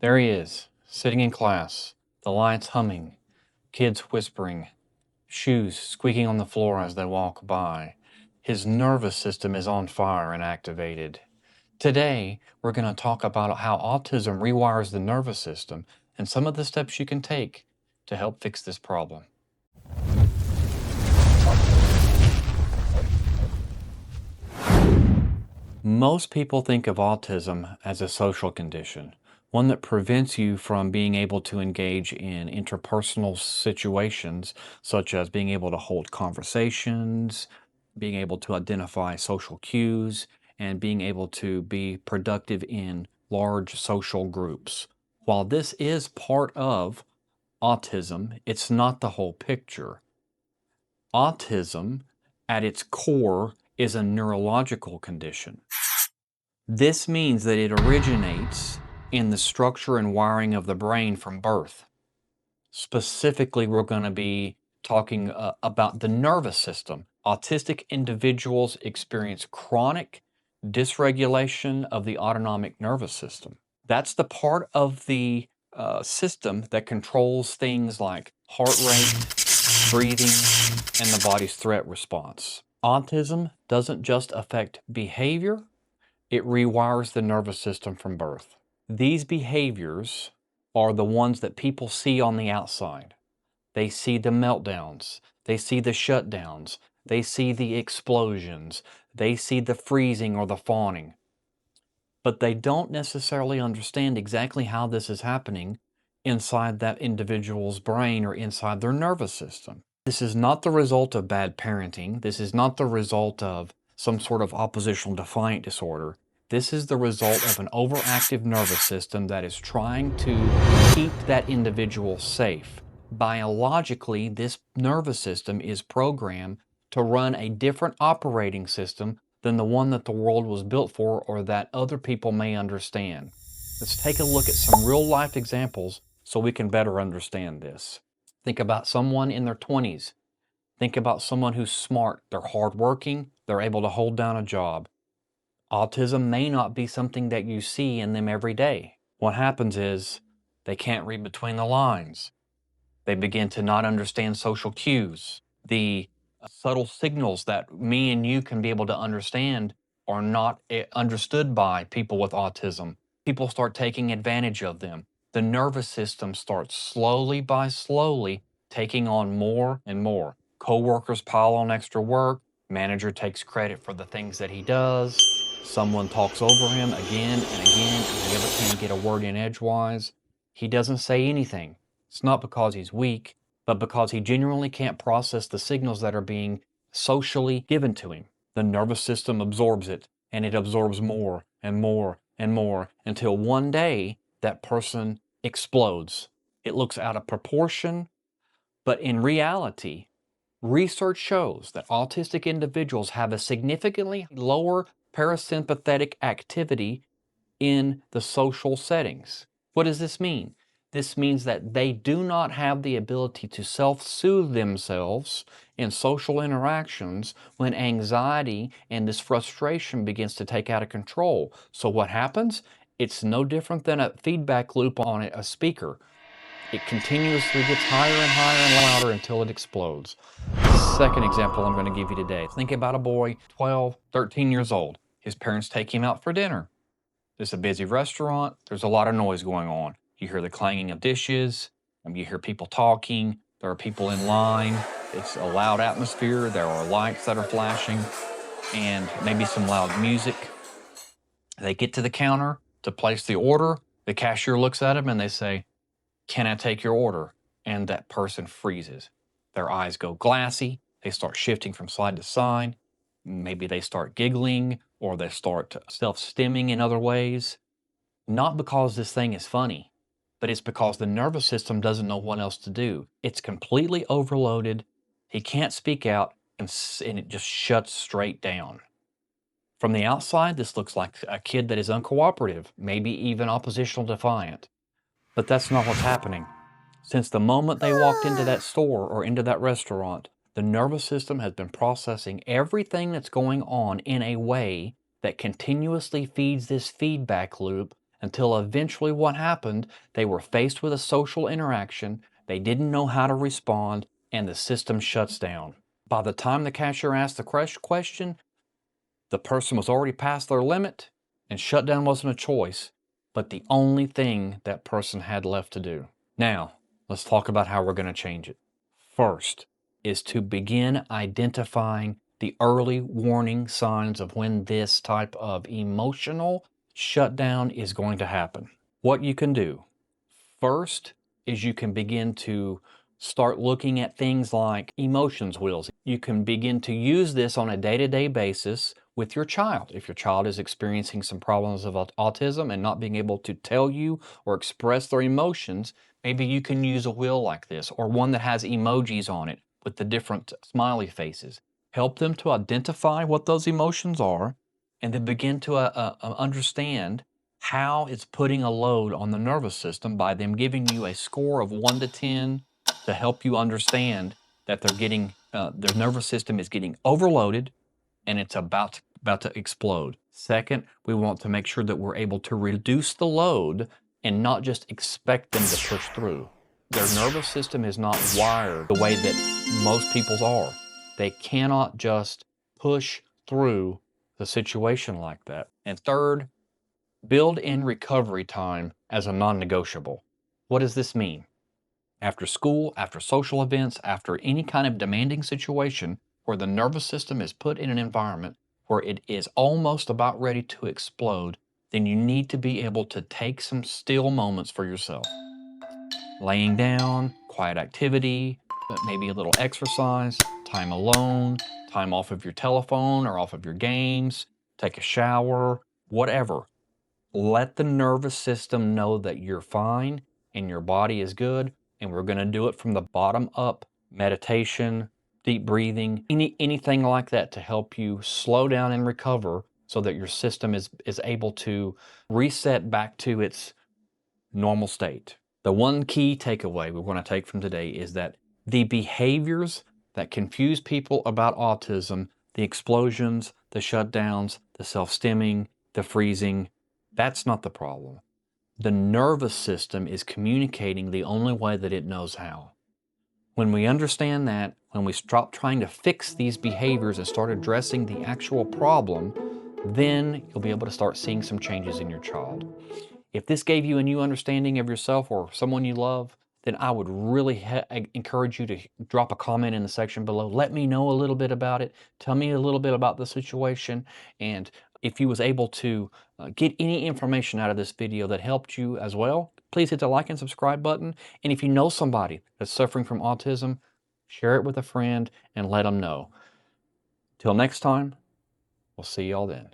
There he is, sitting in class, the lights humming, kids whispering, shoes squeaking on the floor as they walk by. His nervous system is on fire and activated. Today, we're going to talk about how autism rewires the nervous system and some of the steps you can take to help fix this problem. Most people think of autism as a social condition, one that prevents you from being able to engage in interpersonal situations, such as being able to hold conversations, being able to identify social cues, and being able to be productive in large social groups. While this is part of autism, it's not the whole picture. Autism, at its core, is a neurological condition. This means that it originates in the structure and wiring of the brain from birth. Specifically, we're going to be talking about the nervous system. Autistic individuals experience chronic dysregulation of the autonomic nervous system. That's the part of the system that controls things like heart rate, breathing, and the body's threat response. Autism doesn't just affect behavior, it rewires the nervous system from birth. These behaviors are the ones that people see on the outside. They see the meltdowns, they see the shutdowns, they see the explosions, they see the freezing or the fawning. But they don't necessarily understand exactly how this is happening inside that individual's brain or inside their nervous system. This is not the result of bad parenting. This is not the result of some sort of oppositional defiant disorder. This is the result of an overactive nervous system that is trying to keep that individual safe. Biologically, this nervous system is programmed to run a different operating system than the one that the world was built for or that other people may understand. Let's take a look at some real life examples so we can better understand this. Think about someone in their 20s. Think about someone who's smart, they're hardworking, they're able to hold down a job. Autism may not be something that you see in them every day. What happens is they can't read between the lines. They begin to not understand social cues. The subtle signals that me and you can be able to understand are not understood by people with autism. People start taking advantage of them. The nervous system starts slowly taking on more and more. Coworkers pile on extra work. Manager takes credit for the things that he does. Someone talks over him again and again, and he never can get a word in edgewise. He doesn't say anything. It's not because he's weak, but because he genuinely can't process the signals that are being socially given to him. The nervous system absorbs it, and it absorbs more and more and more until one day that person explodes. It looks out of proportion, but in reality, research shows that autistic individuals have a significantly lower parasympathetic activity in the social settings. What does this mean? This means that they do not have the ability to self-soothe themselves in social interactions when anxiety and this frustration begins to take out of control. So what happens? It's no different than a feedback loop on a speaker. It continuously gets higher and higher and louder until it explodes. Second example I'm going to give you today. Think about a boy, 12, 13 years old. His parents take him out for dinner. It's a busy restaurant. There's a lot of noise going on. You hear the clanging of dishes. You hear people talking. There are people in line. It's a loud atmosphere. There are lights that are flashing and maybe some loud music. They get to the counter to place the order. The cashier looks at him and they say, "Can I take your order?" And that person freezes. Their eyes go glassy. They start shifting from side to side. Maybe they start giggling or they start self-stimming in other ways. Not because this thing is funny, but it's because the nervous system doesn't know what else to do. It's completely overloaded. He can't speak out and it just shuts straight down. From the outside, this looks like a kid that is uncooperative, maybe even oppositional defiant. But that's not what's happening. Since the moment they walked into that store or into that restaurant, the nervous system has been processing everything that's going on in a way that continuously feeds this feedback loop until eventually what happened, they were faced with a social interaction, they didn't know how to respond, and the system shuts down. By the time the cashier asked the question, the person was already past their limit, and shutdown wasn't a choice, but the only thing that person had left to do. Now, let's talk about how we're going to change it. First is to begin identifying the early warning signs of when this type of emotional shutdown is going to happen. What you can do first is you can begin to start looking at things like emotions wheels. You can begin to use this on a day-to-day basis with your child. If your child is experiencing some problems of autism and not being able to tell you or express their emotions, maybe you can use a wheel like this, or one that has emojis on it with the different smiley faces. Help them to identify what those emotions are, and then begin to understand how it's putting a load on the nervous system by them giving you a score of 1 to 10 to help you understand that they're getting, their nervous system is getting overloaded and it's about to explode. Second, we want to make sure that we're able to reduce the load and not just expect them to push through. Their nervous system is not wired the way that most people's are. They cannot just push through the situation like that. And third, build in recovery time as a non-negotiable. What does this mean? After school, after social events, after any kind of demanding situation where the nervous system is put in an environment where it is almost about ready to explode, then you need to be able to take some still moments for yourself. Laying down, quiet activity, maybe a little exercise, time alone, time off of your telephone or off of your games, take a shower, whatever. Let the nervous system know that you're fine and your body is good, and we're going to do it from the bottom up. Meditation, deep breathing, anything like that to help you slow down and recover so that your system is able to reset back to its normal state. The one key takeaway we want to take from today is that the behaviors that confuse people about autism, the explosions, the shutdowns, the self-stimming, the freezing, that's not the problem. The nervous system is communicating the only way that it knows how. When we understand that, when we stop trying to fix these behaviors and start addressing the actual problem, then you'll be able to start seeing some changes in your child. If this gave you a new understanding of yourself or someone you love, then I would really encourage you to drop a comment in the section below. Let me know a little bit about it. Tell me a little bit about the situation. And if you was able to get any information out of this video that helped you as well, please hit the like and subscribe button. And if you know somebody that's suffering from autism, share it with a friend and let them know. Till next time, we'll see y'all then.